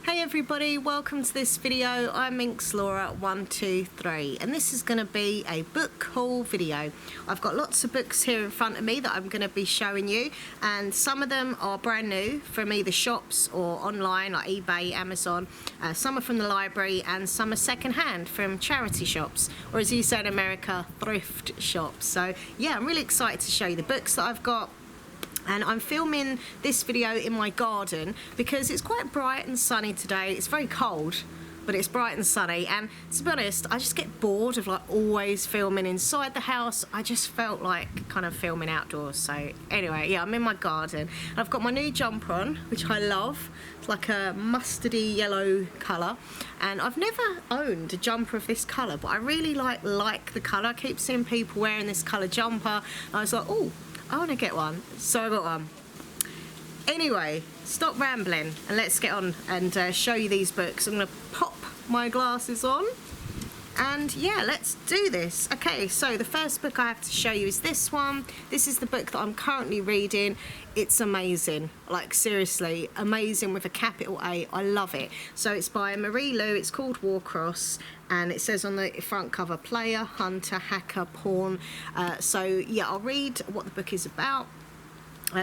Hey everybody, welcome to this video. I'm Laura123 and this is going to be a book haul video. I've got lots of books here in front of me that I'm going to be showing you, and some of them are brand new from either shops or online like eBay, Amazon. Some are from the library and some are second-hand from charity shops, or as you say in America, thrift shops. So yeah, I'm really excited to show you the books that I've got. And I'm filming this video in my garden because it's quite bright and sunny today. It's very cold, but it's bright and sunny. And to be honest, I just get bored of like always filming inside the house. I just felt like kind of filming outdoors. So anyway, yeah, I'm in my garden. And I've got my new jumper on, which I love. It's like a mustardy yellow colour. And I've never owned a jumper of this colour, but I really like the colour. I keep seeing people wearing this colour jumper. And I was like, oh, I want to get one, so I got one. Anyway, stop rambling and let's get on and show you these books. I'm going to pop my glasses on and yeah, let's do this. Okay, so the first book I have to show you is this one. This is the book that I'm currently reading. It's amazing, like seriously, amazing with a capital A. I love it. So it's by Marie Lu. It's called Warcross, and it says on the front cover, player, hunter, hacker, pawn. So yeah, I'll read what the book is about.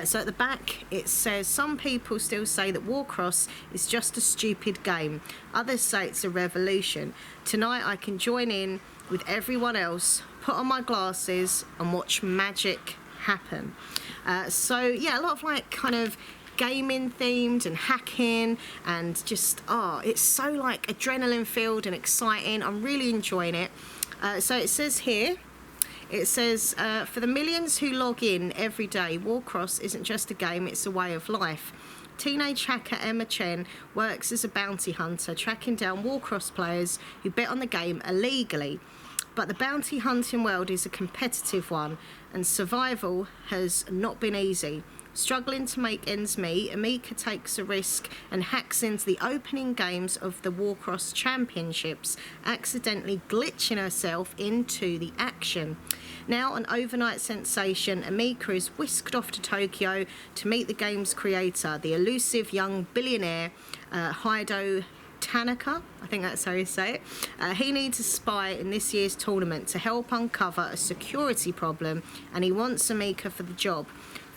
So at the back it says, some people still say that Warcross is just a stupid game. Others say it's a revolution. Tonight I can join in with everyone else, put on my glasses and watch magic happen. So yeah, a lot of like kind of gaming themed and hacking and just it's so like adrenaline filled and exciting. I'm really enjoying it. So it says here, it says, for the millions who log in every day, Warcross isn't just a game, it's a way of life. Teenage hacker Emma Chen works as a bounty hunter, tracking down Warcross players who bet on the game illegally. But the bounty hunting world is a competitive one, and survival has not been easy. Struggling to make ends meet, Amika takes a risk and hacks into the opening games of the Warcross Championships, accidentally glitching herself into the action. Now an overnight sensation, Amika is whisked off to Tokyo to meet the game's creator, the elusive young billionaire Haido Tanaka, I think that's how you say it. He needs a spy in this year's tournament to help uncover a security problem, and he wants Amika for the job.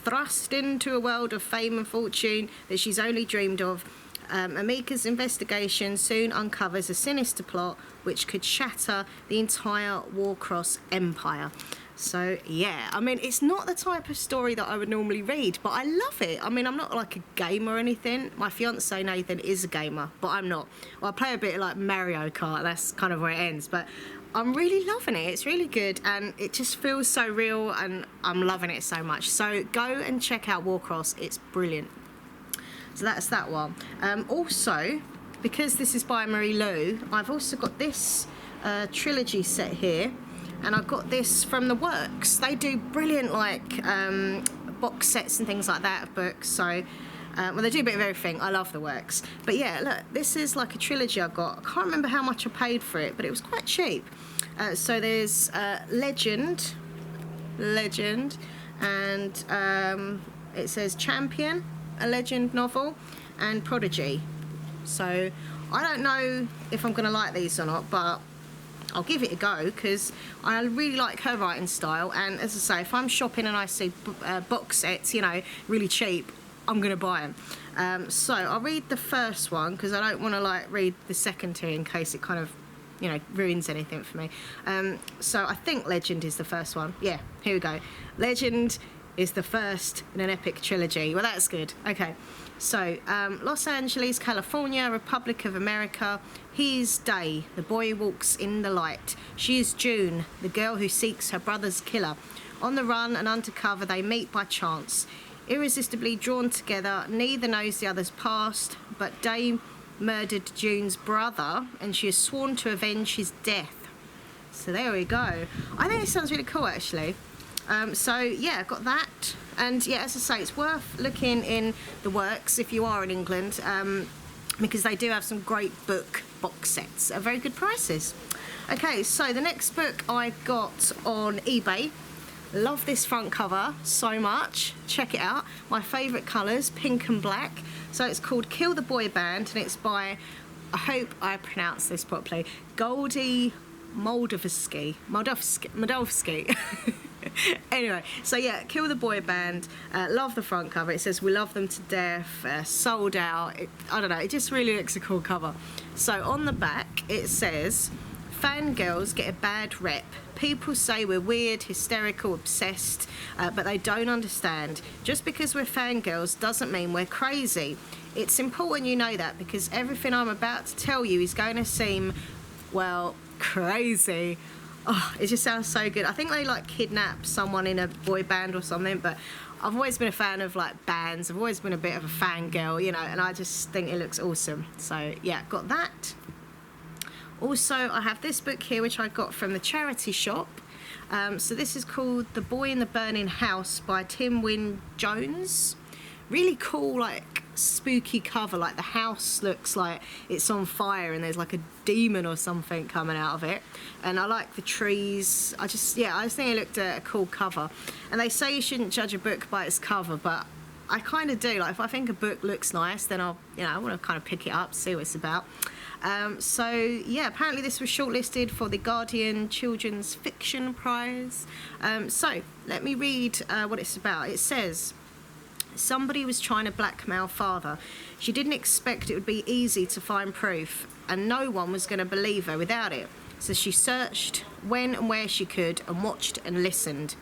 Thrust into a world of fame and fortune that she's only dreamed of, Amika's investigation soon uncovers a sinister plot which could shatter the entire Warcross empire. So yeah, I mean, it's not the type of story that I would normally read, but I love it. I mean, I'm not like a gamer or anything. My fiance Nathan is a gamer, but I'm not. Well, I play a bit like Mario Kart, that's kind of where it ends, but I'm really loving it. It's really good and it just feels so real and I'm loving it so much. So go and check out Warcross, it's brilliant. So that's that one. Also, because this is by Marie Lu, I've also got this trilogy set here, and I've got this from The Works. They do brilliant like box sets and things like that of books. So well, they do a bit of everything. I love The Works. But yeah, look, this is like a trilogy I've got. I can't remember how much I paid for it, but it was quite cheap. So there's Legend, and it says Champion, a Legend novel, and Prodigy. So I don't know if I'm going to like these or not, but I'll give it a go because I really like her writing style. And as I say, if I'm shopping and I see box sets, you know, really cheap, I'm going to buy them. So I'll read the first one because I don't want to like read the second two in case it kind of, you know, ruins anything for me. So I think Legend is the first one. Yeah, here we go. Legend is the first in an epic trilogy. Well, that's good. Okay. So, Los Angeles, California, Republic of America. He is Day, the boy who walks in the light. She is June, the girl who seeks her brother's killer. On the run and undercover, they meet by chance. Irresistibly drawn together, neither knows the other's past, but Day murdered June's brother, and she has sworn to avenge his death. So there we go. I think this sounds really cool, actually. So yeah, I've got that, and yeah, as I say, it's worth looking in The Works if you are in England, because they do have some great book box sets at very good prices. Okay, so the next book I got on eBay. Love this front cover so much. Check it out. My favourite colours, pink and black. So it's called Kill the Boy Band, and it's by, I hope I pronounce this properly, Goldie Moldavsky. Anyway, so yeah, Kill the Boy Band. Love the front cover. It says we love them to death. Sold out. I don't know. It just really looks a cool cover. So on the back it says, fangirls get a bad rep. People say we're weird, hysterical, obsessed, but they don't understand. Just because we're fangirls doesn't mean we're crazy. It's important you know that, because everything I'm about to tell you is going to seem, well, crazy. Oh, it just sounds so good. I think they like kidnap someone in a boy band or something, but I've always been a fan of like bands. I've always been a bit of a fangirl, you know, and I just think it looks awesome. So yeah, got that. Also, I have this book here, which I got from the charity shop. So this is called The Boy in the Burning House by Tim Wynne Jones. Really cool, like, spooky cover. Like, the house looks like it's on fire and there's like a demon or something coming out of it. And I like the trees. I just think it looked a cool cover. And they say you shouldn't judge a book by its cover, but I kind of do. Like, if I think a book looks nice, then I want to kind of pick it up, see what it's about. So yeah, apparently this was shortlisted for the Guardian Children's Fiction Prize. So let me read what it's about. It says, somebody was trying to blackmail father. She didn't expect it would be easy to find proof, and no one was going to believe her without it. So she searched when and where she could and watched and listened.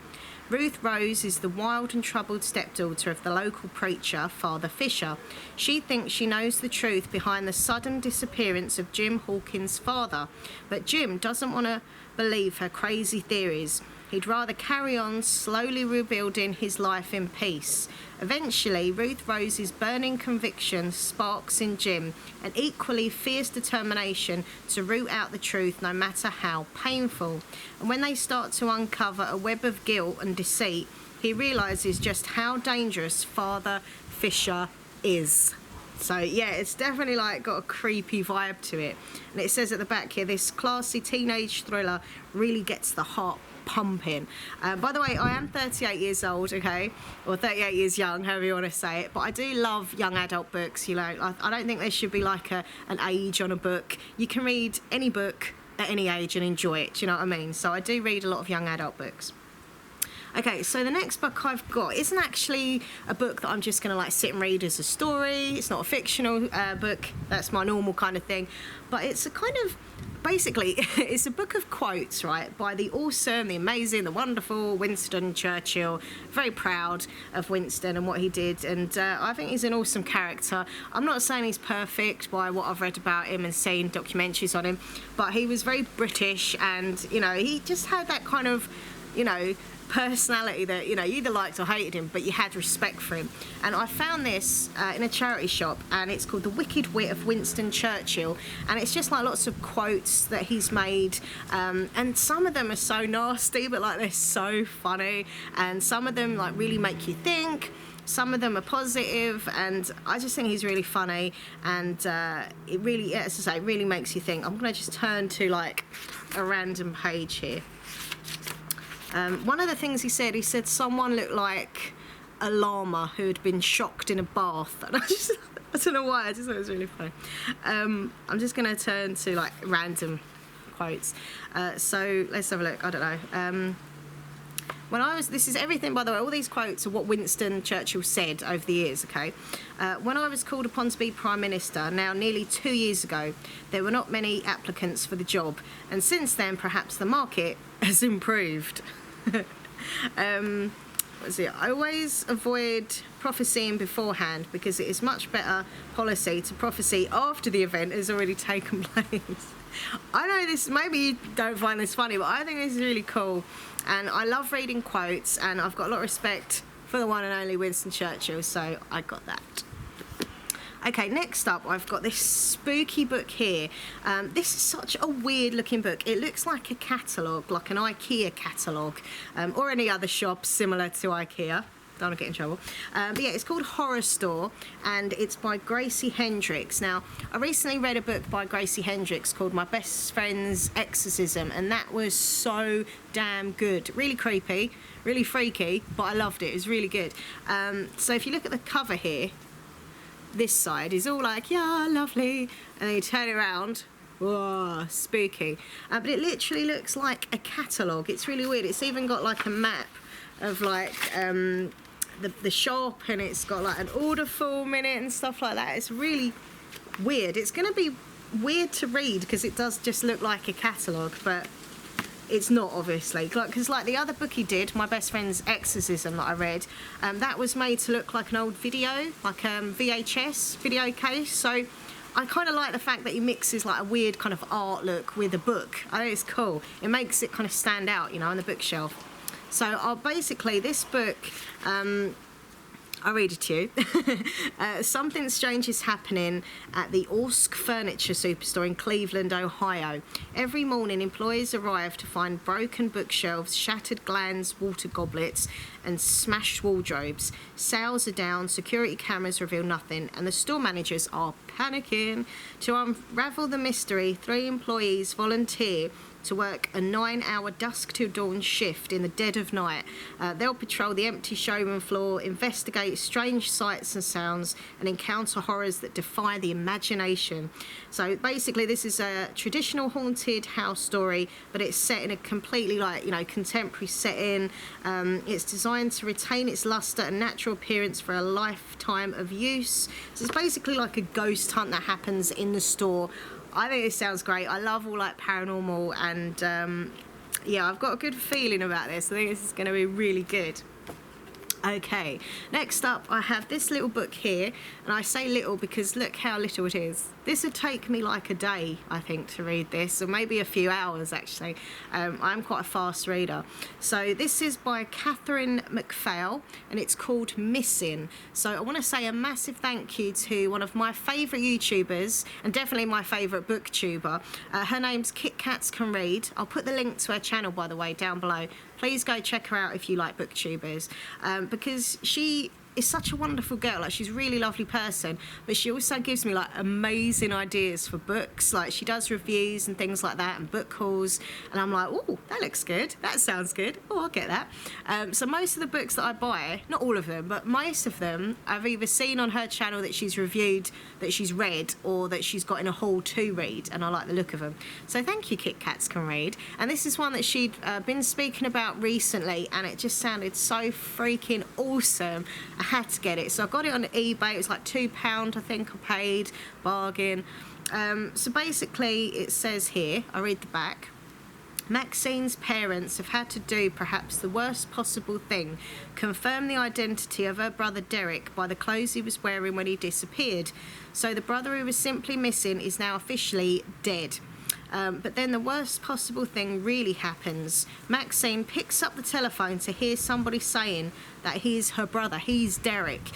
Ruth Rose is the wild and troubled stepdaughter of the local preacher, Father Fisher. She thinks she knows the truth behind the sudden disappearance of Jim Hawkins' father, but Jim doesn't want to believe her crazy theories. He'd rather carry on slowly rebuilding his life in peace. Eventually, Ruth Rose's burning conviction sparks in Jim an equally fierce determination to root out the truth, no matter how painful. And when they start to uncover a web of guilt and deceit, he realises just how dangerous Father Fisher is. So yeah, it's definitely like got a creepy vibe to it. And it says at the back here, this classy teenage thriller really gets the heart pumping. By the way, I am 38 years old, okay, or 38 years young, however you want to say it, but I do love young adult books. You know, I don't think there should be like an age on a book. You can read any book at any age and enjoy it, do you know what I mean? So I do read a lot of young adult books. Okay, so the next book I've got isn't actually a book that I'm just going to like sit and read as a story. It's not a fictional book. That's my normal kind of thing. But it's a kind of, basically, it's a book of quotes, right, by the awesome, the amazing, the wonderful Winston Churchill. Very proud of Winston and what he did. And I think he's an awesome character. I'm not saying he's perfect by what I've read about him and seen documentaries on him. But he was very British and, you know, he just had that kind of, you know, personality that, you know, you either liked or hated him, but you had respect for him. And I found this in a charity shop, and it's called The Wicked Wit of Winston Churchill, and it's just like lots of quotes that he's made, and some of them are so nasty, but like they're so funny, and some of them like really make you think. Some of them are positive, and I just think he's really funny, and it really, as I say, it really makes you think. I'm going to just turn to like a random page here. One of the things he said someone looked like a llama who had been shocked in a bath. And I don't know why, I just thought it was really funny. I'm just going to turn to like random quotes. So let's have a look, I don't know. This is everything, by the way, all these quotes are what Winston Churchill said over the years, okay? When I was called upon to be Prime Minister, now nearly 2 years ago, there were not many applicants for the job. And since then, perhaps the market has improved. What's it? I always avoid prophesying beforehand because it is much better policy to prophesy after the event has already taken place. I know this, maybe you don't find this funny, but I think this is really cool. And I love reading quotes, and I've got a lot of respect for the one and only Winston Churchill, so I got that. Okay, next up, I've got this spooky book here. This is such a weird looking book. It looks like a catalogue, like an IKEA catalogue, or any other shop similar to IKEA. don't want to get in trouble. But yeah, it's called Horace Store, and it's by Gracie Hendricks. Now, I recently read a book by Gracie Hendricks called My Best Friend's Exorcism, and that was so damn good. Really creepy, really freaky, but I loved it. It was really good. So if you look at the cover here, this side is all like, yeah, lovely, and then you turn it around, whoa, spooky. But it literally looks like a catalogue. It's really weird. It's even got like a map of like the shop, and it's got like an order form in it and stuff like that. It's really weird. It's going to be weird to read because it does just look like a catalogue, but it's not, obviously. Because like the other book he did, My Best Friend's Exorcism, that I read, that was made to look like an old video, like VHS video case. So I kind of like the fact that he mixes like a weird kind of art look with a book. I think it's cool. It makes it kind of stand out, you know, on the bookshelf. So basically this book, I'll read it to you. Something strange is happening at the Orsk Furniture Superstore in Cleveland, Ohio. Every morning, employees arrive to find broken bookshelves, shattered glands, water goblets, and smashed wardrobes. Sales are down, security cameras reveal nothing, and the store managers are panicking. To unravel the mystery, 3 employees volunteer to work a 9-hour dusk till dawn shift in the dead of night. They'll patrol the empty showroom floor, investigate strange sights and sounds, and encounter horrors that defy the imagination. So basically this is a traditional haunted house story, but it's set in a completely like, you know, contemporary setting. It's designed to retain its luster and natural appearance for a lifetime of use. So it's basically like a ghost hunt that happens in the store. I think this sounds great. I love all like paranormal, and yeah, I've got a good feeling about this. I think this is going to be really good. Okay, next up I have this little book here, and I say little because look how little it is. This would take me like a day, I think, to read this, or maybe a few hours actually. I'm quite a fast reader. So this is by Catherine McPhail, and it's called Missing. So I want to say a massive thank you to one of my favourite YouTubers, and definitely my favourite booktuber. Her name's Kit Kats Can Read. I'll put the link to her channel, by the way, down below. Please go check her out if you like booktubers, because she is such a wonderful girl. Like, she's a really lovely person, but she also gives me like amazing ideas for books. Like, she does reviews and things like that, and book hauls, and I'm like, oh, that looks good, that sounds good, oh, I'll get that. So most of the books that I buy, not all of them, but most of them, I've either seen on her channel that she's reviewed, that she's read, or that she's got in a haul to read, and I like the look of them. So thank you, Kit Kats Can Read. And this is one that she'd been speaking about recently, and it just sounded so freaking awesome. I had to get it. So I got it on eBay. It was like £2, I think I paid, bargain. So basically it says here, I read the back, Maxine's parents have had to do perhaps the worst possible thing, confirm the identity of her brother Derek by the clothes he was wearing when he disappeared. So the brother who was simply missing is now officially dead. But then the worst possible thing really happens. Maxine picks up the telephone to hear somebody saying that he's her brother, he's Derek.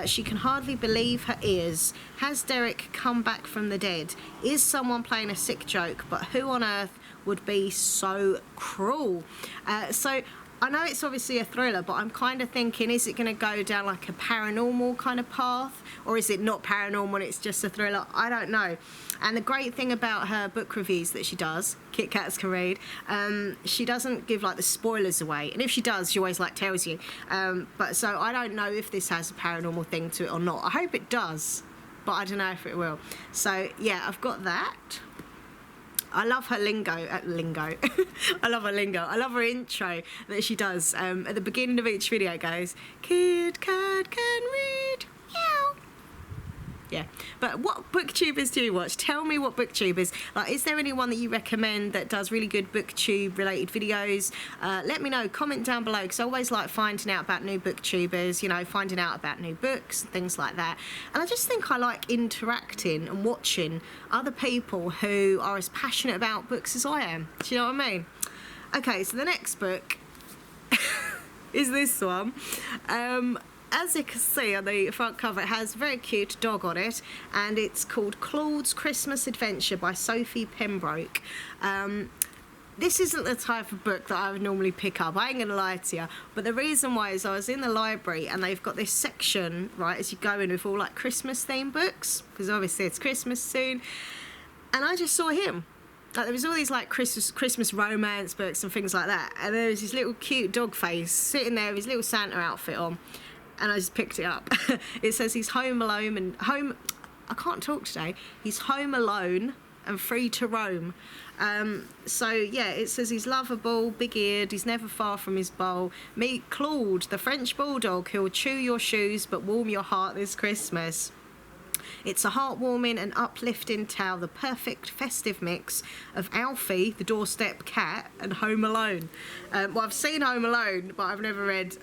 She can hardly believe her ears. Has Derek come back from the dead? Is someone playing a sick joke? But who on earth would be so cruel? So I know it's obviously a thriller, but I'm kind of thinking, is it going to go down like a paranormal kind of path, or is it not paranormal and it's just a thriller? I don't know. And the great thing about her book reviews that she does, Kit Kats Can Read, she doesn't give like the spoilers away, and if she does, she always like tells you. But so I don't know if this has a paranormal thing to it or not. I hope it does, but I don't know if it will. So yeah, I've got that. I love her lingo. I love her lingo. I love her intro that she does. At the beginning of each video it goes, Kit Kat Can Read. Meow. Yeah. But what booktubers do you watch? Tell me what booktubers. Like, is there anyone that you recommend that does really good booktube related videos? Let me know. Comment down below, because I always like finding out about new booktubers, you know, finding out about new books, things like that. And I just think I like interacting and watching other people who are as passionate about books as I am. Do you know what I mean? Okay, so the next book is this one. As you can see on the front cover, it has a very cute dog on it, and it's called Claude's Christmas Adventure by Sophie Pembroke. this isn't the type of book that I would normally pick up, I ain't gonna lie to you, but the reason why is I was in the library and they've got this section, right, as you go in with all like Christmas themed books, because obviously it's Christmas soon, and I just saw him. Like, there was all these like Christmas romance books and things like that, and there was this little cute dog face sitting there with his little Santa outfit on, and I just picked it up. It says he's home alone and I can't talk today. He's home alone and free to roam. So yeah, it says he's lovable, big-eared, he's never far from his bowl. Meet Claude, the French bulldog who will chew your shoes but warm your heart this Christmas. It's a heartwarming and uplifting tale, the perfect festive mix of Alfie, the doorstep cat, and Home Alone. Well, I've seen Home Alone, but I've never read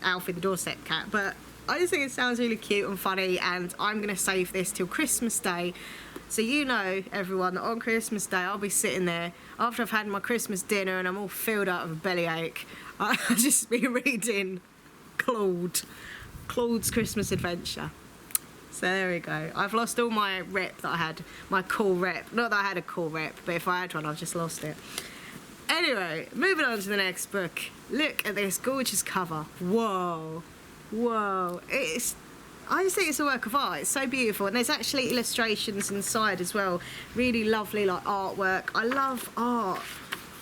Alfie, the doorstep cat. But I just think it sounds really cute and funny, and I'm going to save this till Christmas Day. So you know, everyone, that on Christmas Day I'll be sitting there after I've had my Christmas dinner and I'm all filled up with a bellyache. I'll just be reading Claude's Christmas Adventure. So there we go. I've lost all my rep that I had, my cool rep. Not that I had a cool rep, but if I had one, I've just lost it. Anyway, moving on to the next book. Look at this gorgeous cover. Whoa. Whoa. I just think it's a work of art. It's so beautiful. And there's actually illustrations inside as well. Really lovely, like, artwork. I love art.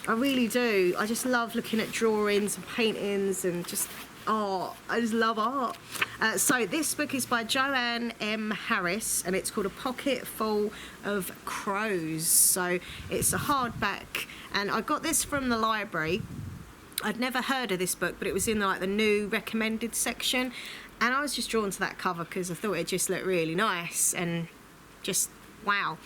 I really do. I just love looking at drawings and paintings and just art. I just love art. So this book is by Joanne M. Harris, and it's called A Pocketful of Crows. So it's a hardback, and I got this from the library. I'd never heard of this book, but it was in like the new recommended section, and I was just drawn to that cover because I thought it just looked really nice and just wow.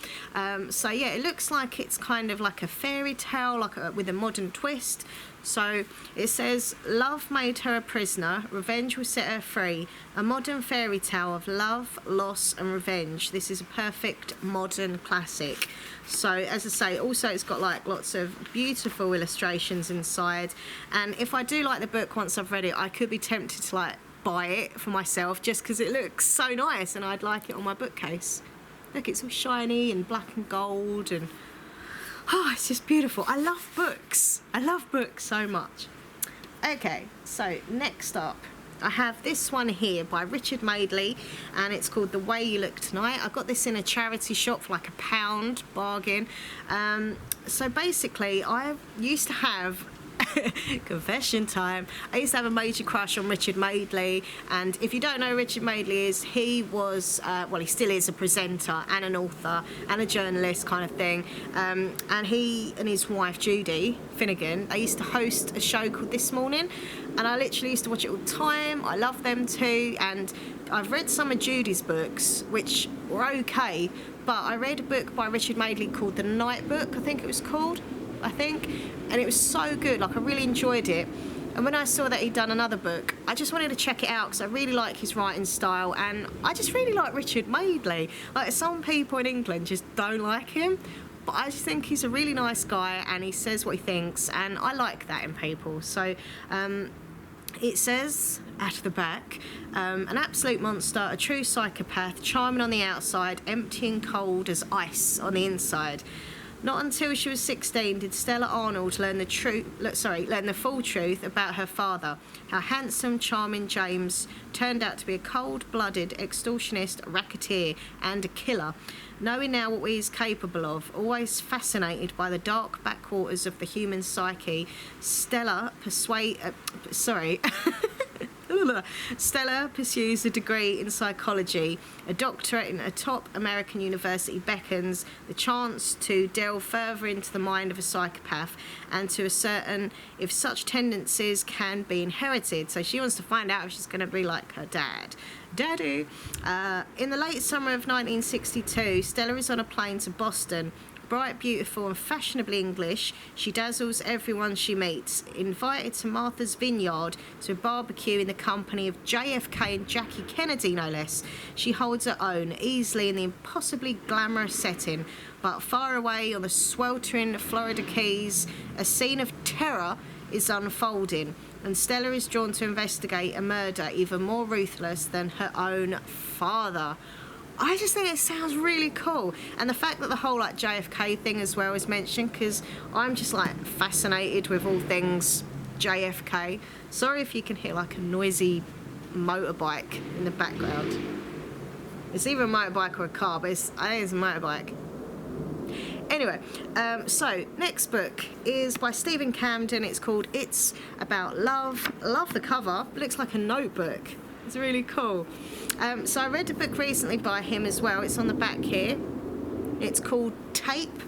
So yeah, it looks like it's kind of like a fairy tale, with a modern twist. So it says, love made her a prisoner, revenge will set her free. A modern fairy tale of love, loss and revenge. This is a perfect modern classic. So as I say, also it's got like lots of beautiful illustrations inside. And if I do like the book once I've read it, I could be tempted to like buy it for myself just because it looks so nice and I'd like it on my bookcase. Look, it's all shiny and black and gold, and oh, it's just beautiful. I love books. I love books so much. Okay, so next up, I have this one here by Richard Madeley, and it's called The Way You Look Tonight. I got this in a charity shop for like £1 bargain. So basically, I used to have confession time. I used to have a major crush on Richard Madeley, and if you don't know who Richard Madeley is, he was, well, he still is a presenter and an author and a journalist kind of thing, and he and his wife Judy Finnegan, they used to host a show called This Morning, and I literally used to watch it all the time. I love them too, and I've read some of Judy's books, which were okay, but I read a book by Richard Madeley called The Night Book, I think it was called, and it was so good. Like, I really enjoyed it, and when I saw that he'd done another book, I just wanted to check it out because I really like his writing style, and I just really like Richard Madeley. Like, some people in England just don't like him, but I just think he's a really nice guy and he says what he thinks, and I like that in people. So it says at the back, an absolute monster, a true psychopath, charming on the outside, empty and cold as ice on the inside. Not until she was 16 did Stella Arnold learn the full truth about her father, how handsome, charming James turned out to be a cold-blooded extortionist, racketeer and a killer. Knowing now what he is capable of, always fascinated by the dark backwaters of the human psyche, Stella pursues a degree in psychology. A doctorate in a top American university beckons the chance to delve further into the mind of a psychopath and to ascertain if such tendencies can be inherited. So she wants to find out if she's going to be like her dad. Daddy! In the late summer of 1962, Stella is on a plane to Boston. Bright, beautiful and fashionably English, she dazzles everyone she meets. Invited to Martha's Vineyard to a barbecue in the company of JFK and Jackie Kennedy, no less. She holds her own, easily in the impossibly glamorous setting, but far away on the sweltering Florida Keys, a scene of terror is unfolding, and Stella is drawn to investigate a murder even more ruthless than her own father. I just think it sounds really cool. And the fact that the whole like JFK thing as well is mentioned, because I'm just like fascinated with all things JFK. Sorry if you can hear like a noisy motorbike in the background. It's either a motorbike or a car, but I think it's a motorbike. Anyway, so next book is by Stephen Camden. It's called It's About Love. Love the cover. It looks like a notebook. It's really cool. So I read a book recently by him as well. It's on the back here. It's called Tape.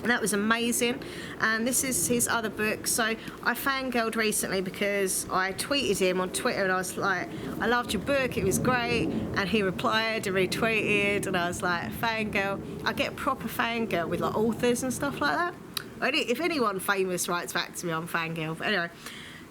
And that was amazing. And this is his other book. So I fangirled recently because I tweeted him on Twitter and I was like, I loved your book, it was great. And he replied and retweeted, and I was like, fangirl. I get proper fangirl with like authors and stuff like that. If anyone famous writes back to me, I'm fangirl. But anyway,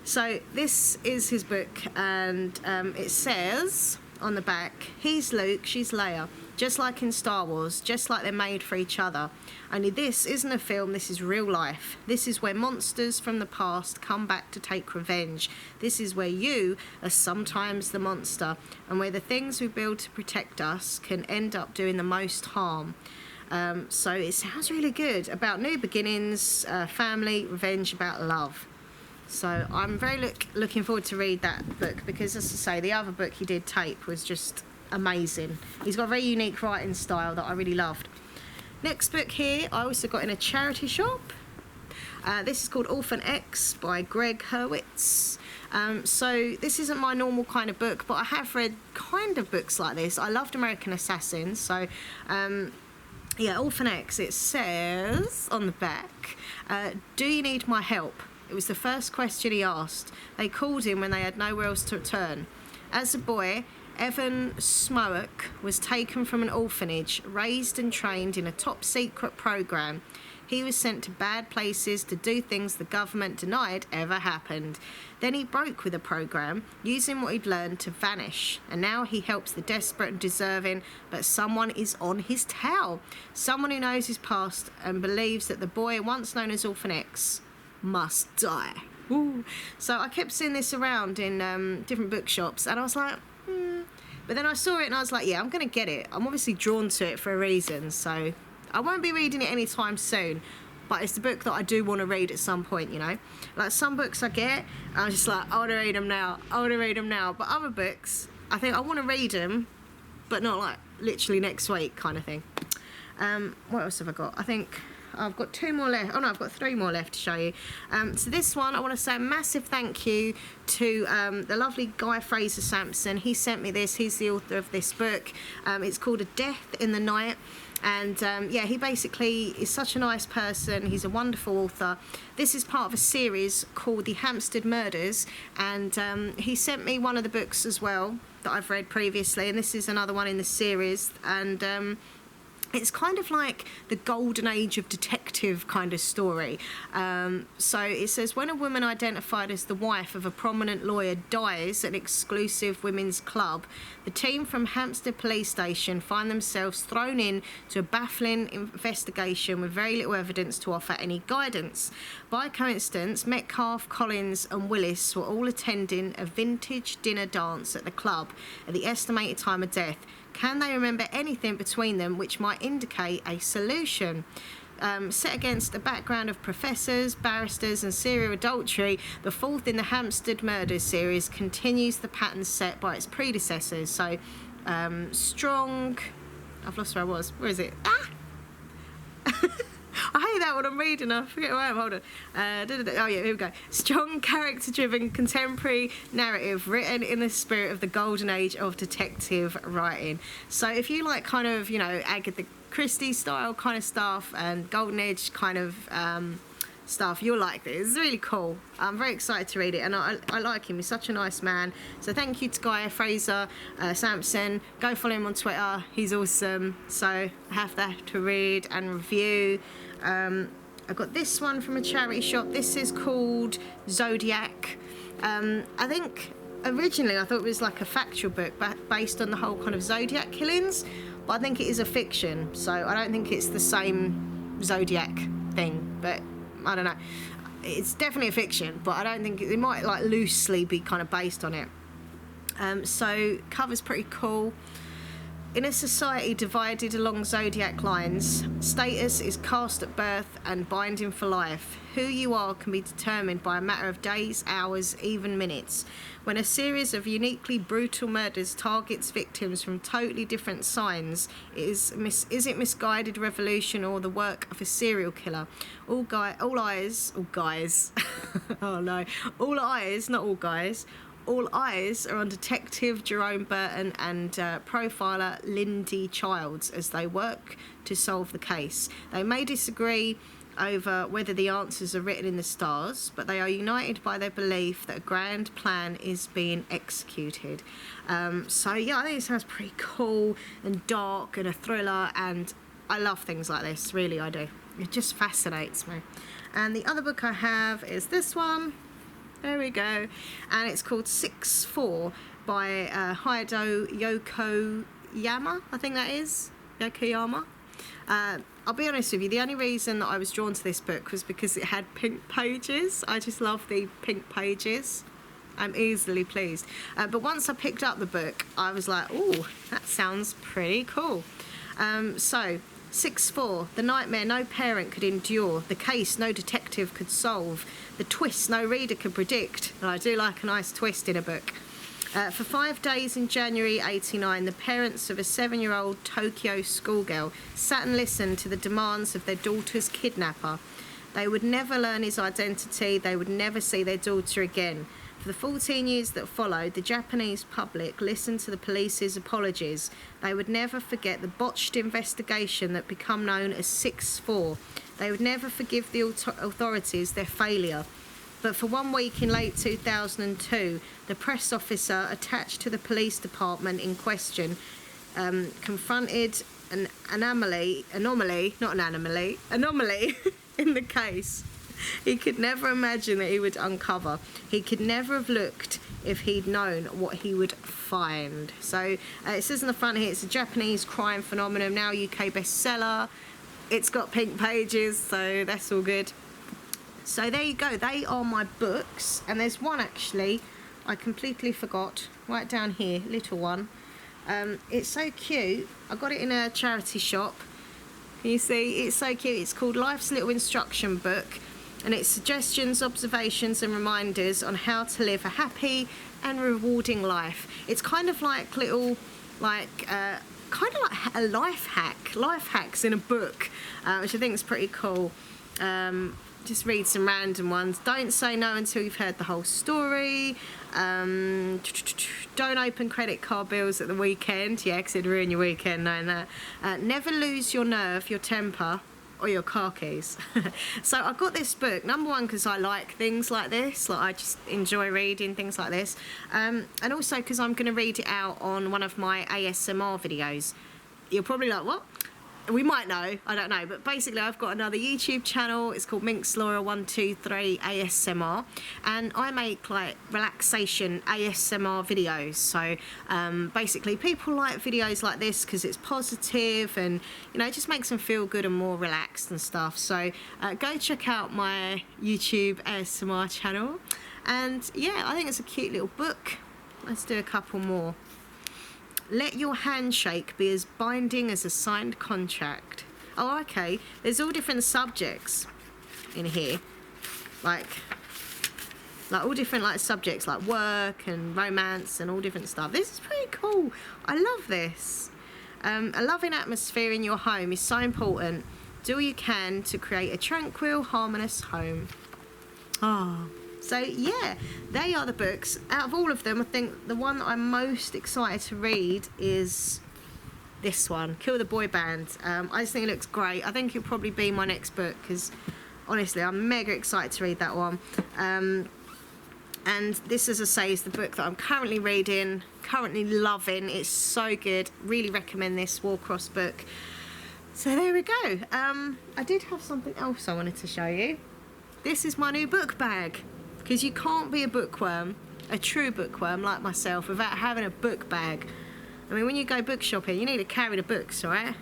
so this is his book, and it says on the back, he's Luke, she's Leia. Just like in Star Wars, just like they're made for each other. Only this isn't a film, this is real life. This is where monsters from the past come back to take revenge. This is where you are sometimes the monster, and where the things we build to protect us can end up doing the most harm. So it sounds really good. About new beginnings, family, revenge, about love. So I'm very looking forward to read that book, because as I say, the other book he did, Tape, was just amazing. He's got a very unique writing style that I really loved. Next book here I also got in a charity shop. This is called Orphan X by Greg Hurwitz. So this isn't my normal kind of book, but I have read kind of books like this. I loved American Assassins, so yeah, Orphan X. It says on the back, do you need my help? It was the first question he asked. They called him when they had nowhere else to turn. As a boy, Evan Smoak was taken from an orphanage, raised and trained in a top-secret program. He was sent to bad places to do things the government denied ever happened. Then he broke with the program, using what he'd learned to vanish. And now he helps the desperate and deserving, but someone is on his tail. Someone who knows his past and believes that the boy once known as Orphan X must die. Ooh. So I kept seeing this around in different bookshops, and I was like, But then I saw it and I was like, yeah, I'm going to get it. I'm obviously drawn to it for a reason, so I won't be reading it anytime soon, but it's the book that I do want to read at some point, you know. Like some books I get, and I'm just like, I want to read them now, I want to read them now. But other books, I think I want to read them, but not like literally next week kind of thing. What else have I got? I think I've got 2 more left. Oh no, I've got 3 more left to show you. So this one, I want to say a massive thank you to the lovely Guy Fraser Sampson. He sent me this. He's the author of this book. It's called A Death in the Night. And yeah, he basically is such a nice person. He's a wonderful author. This is part of a series called The Hampstead Murders, and he sent me one of the books as well that I've read previously, and this is another one in the series. And it's kind of like the golden age of detective kind of story. So it says, when a woman identified as the wife of a prominent lawyer dies at an exclusive women's club, the team from Hampstead Police Station find themselves thrown in to a baffling investigation with very little evidence to offer any guidance. By coincidence, Metcalf, Collins and Willis were all attending a vintage dinner dance at the club at the estimated time of death. Can they remember anything between them which might indicate a solution? Set against a background of professors, barristers and serial adultery, the 4th in the Hampstead Murders series continues the pattern set by its predecessors. So, strong... I've lost where I was. Where is it? Ah! I hate that when I'm reading. I forget where I am. Hold on. Oh, yeah, here we go. Strong, character-driven, contemporary narrative written in the spirit of the golden age of detective writing. So if you like kind of, you know, Agatha Christie style kind of stuff and golden age kind of stuff, you'll like this. It's really cool. I'm very excited to read it, and I like him. He's such a nice man. So thank you to Guy Fraser Sampson. Go follow him on Twitter. He's awesome. So I have that to read and review. I've got this one from a charity shop. This is called Zodiac. I think originally I thought it was like a factual book based on the whole kind of Zodiac killings, but I think it is a fiction, so I don't think it's the same Zodiac thing, but I don't know. It's definitely a fiction, but I don't think it might like loosely be kind of based on it. So cover's pretty cool. In a society divided along zodiac lines, status is cast at birth and binding for life. Who you are can be determined by a matter of days, hours, even minutes. When a series of uniquely brutal murders targets victims from totally different signs, is it misguided revolution or the work of a serial killer? All eyes, oh no, all eyes, not all guys. All eyes are on Detective Jerome Burton and profiler Lindy Childs as they work to solve the case. They may disagree over whether the answers are written in the stars, but they are united by their belief that a grand plan is being executed. So yeah, I think it sounds pretty cool and dark and a thriller, and I love things like this, really I do. It just fascinates me. And the other book I have is this one. There we go. And it's called 6-4 by Hayao Yokoyama, I think that is. Yokoyama. I'll be honest with you, the only reason that I was drawn to this book was because it had pink pages. I just love the pink pages. I'm easily pleased. But once I picked up the book, I was like, oh, that sounds pretty cool. So, 6-4, the nightmare no parent could endure, the case no detective could solve, the twist no reader could predict, and I do like a nice twist in a book. For 5 days in January 89, the parents of a 7-year-old Tokyo schoolgirl sat and listened to the demands of their daughter's kidnapper. They would never learn his identity, they would never see their daughter again. For the 14 years that followed, the Japanese public listened to the police's apologies. They would never forget the botched investigation that became known as 6-4. They would never forgive the authorities their failure. But for 1 week in late 2002, the press officer attached to the police department in question confronted an anomaly in the case. He could never imagine that he would uncover. He could never have looked if he'd known what he would find. So it says on the front here, it's a Japanese crime phenomenon, now UK bestseller. It's got pink pages, so that's all good. So there you go, they are my books. And there's one actually, I completely forgot, right down here, little one. It's so cute. I got it in a charity shop. Can you see? It's so cute. It's called Life's Little Instruction Book. And it's suggestions, observations and reminders on how to live a happy and rewarding life. It's kind of like little, like a life hacks in a book, which I think is pretty cool. Just read some random ones. Don't say no until you've heard the whole story. Don't open credit card bills at the weekend. Yeah, because it'd ruin your weekend knowing that. Never lose your nerve, your temper, or your car keys. So I got this book, number one, because I like things like this. Like I just enjoy reading things like this. And also because I'm going to read it out on one of my ASMR videos. You're probably like, what? We might know, I don't know, but basically I've got another YouTube channel. It's called Minxlaura123 ASMR, and I make like relaxation ASMR videos. So basically people like videos like this because it's positive and, you know, it just makes them feel good and more relaxed and stuff. So go check out my YouTube ASMR channel. And yeah, I think it's a cute little book. Let's do a couple more. Let your handshake be as binding as a signed contract. Oh, okay. There's all different subjects in here. Like all different like subjects like work and romance and all different stuff. This is pretty cool. I love this. A loving atmosphere in your home is so important. Do all you can to create a tranquil, harmonious home. Ah. So yeah, they are the books. Out of all of them, I think the one that I'm most excited to read is this one, Kill the Boy Band. I just think it looks great. I think it'll probably be my next book because honestly, I'm mega excited to read that one. And this, as I say, is the book that I'm currently reading, currently loving. It's so good. Really recommend this Warcross book. So there we go. I did have something else I wanted to show you. This is my new book bag. Because you can't be a bookworm, a true bookworm like myself, without having a book bag. I mean, when you go book shopping, you need to carry the books, right?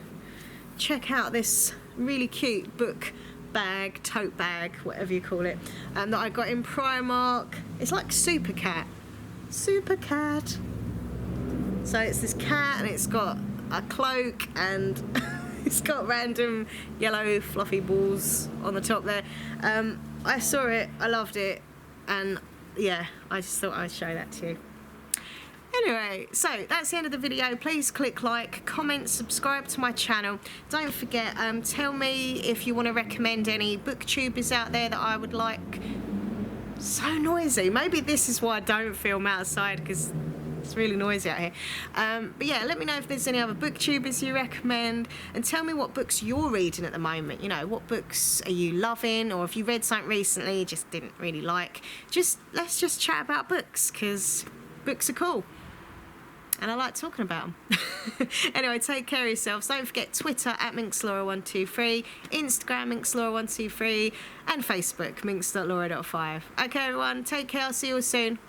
Check out this really cute book bag, tote bag, whatever you call it, that I got in Primark. It's like Super Cat. So it's this cat and it's got a cloak, and it's got random yellow fluffy balls on the top there. I saw it, I loved it, and yeah, I just thought I'd show that to you. Anyway, so that's the end of the video. Please click like, comment, subscribe to my channel. Don't forget, tell me if you want to recommend any booktubers out there that I would like. So noisy. Maybe this is why I don't film outside, because it's really noisy out here. But yeah, let me know if there's any other booktubers you recommend, and tell me what books you're reading at the moment. You know, what books are you loving, or if you read something recently you just didn't really like. Let's just chat about books, because books are cool. And I like talking about them. Anyway, take care of yourselves. Don't forget Twitter at minxlaura123, Instagram minxlaura123, and Facebook minx.laura.5. Okay, everyone, take care. I'll see you all soon.